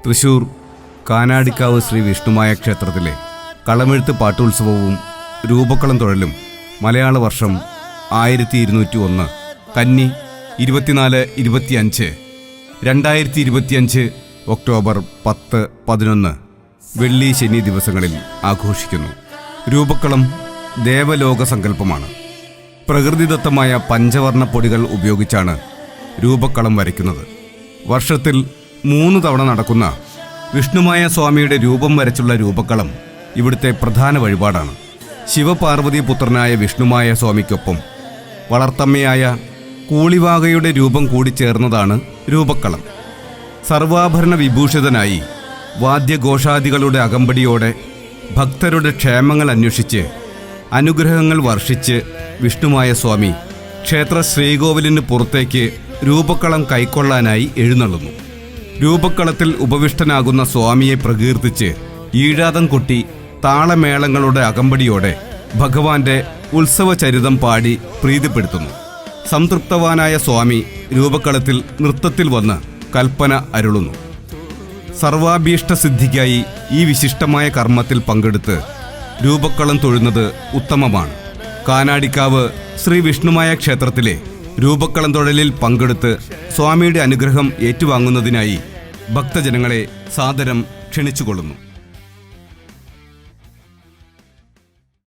തൃശൂർ കാനാടിക്കാവ് ശ്രീ വിഷ്ണുമായ ക്ഷേത്രത്തിലെ കളമെഴുത്ത് പാട്ടുത്സവവും രൂപക്കളം തൊഴലും മലയാള വർഷം 1201 കന്നി 24-25 2025 ഒക്ടോബർ 10-11 വെള്ളി ശനി ദിവസങ്ങളിൽ ആഘോഷിക്കുന്നു. രൂപക്കളം ദേവലോക സങ്കല്പമാണ്. പ്രകൃതിദത്തമായ പഞ്ചവർണ്ണ പൊടികൾ ഉപയോഗിച്ചാണ് രൂപക്കളം വരയ്ക്കുന്നത്. വർഷത്തിൽ 3 തവണ നടക്കുന്ന വിഷ്ണുമായ സ്വാമിയുടെ രൂപം വരച്ചുള്ള രൂപക്കളം ഇവിടുത്തെ പ്രധാന വഴിപാടാണ്. ശിവപാർവതി പുത്രനായ വിഷ്ണുമായ സ്വാമിക്കൊപ്പം വളർത്തമ്മയായ കൂളിവാകയുടെ രൂപം കൂടി ചേർന്നതാണ് രൂപക്കളം. സർവാഭരണ വിഭൂഷിതനായി വാദ്യഘോഷാദികളുടെ അകമ്പടിയോടെ ഭക്തരുടെ ക്ഷേമങ്ങൾ അന്വേഷിച്ച് അനുഗ്രഹങ്ങൾ വർഷിച്ച് വിഷ്ണുമായ സ്വാമി ക്ഷേത്ര ശ്രീകോവിലിന് പുറത്തേക്ക് രൂപക്കളം കൈക്കൊള്ളാനായി എഴുന്നള്ളുന്നു. രൂപക്കളത്തിൽ ഉപവിഷ്ടനാകുന്ന സ്വാമിയെ പ്രകീർത്തിച്ച് ഈഴാതം കൊട്ടി താളമേളങ്ങളുടെ അകമ്പടിയോടെ ഭഗവാന്റെ ഉത്സവചരിതം പാടി പ്രീതിപ്പെടുത്തുന്നു. സംതൃപ്തവാനായ സ്വാമി രൂപക്കളത്തിൽ നൃത്തത്തിൽ വന്ന് കൽപ്പന അരുളുന്നു. സർവാഭീഷ്ടസിദ്ധിക്കായി ഈ വിശിഷ്ടമായ കർമ്മത്തിൽ പങ്കെടുത്ത് രൂപക്കളം തൊഴുന്നത് ഉത്തമമാണ്. കാനാടിക്കാവ് ശ്രീ വിഷ്ണുമായ ക്ഷേത്രത്തിലെ രൂപക്കളം തൊഴലിൽ പങ്കെടുത്ത് സ്വാമിയുടെ അനുഗ്രഹം ഏറ്റുവാങ്ങുന്നതിനായി ഭക്തജനങ്ങളെ സാദരം ക്ഷണിച്ചുകൊള്ളുന്നു.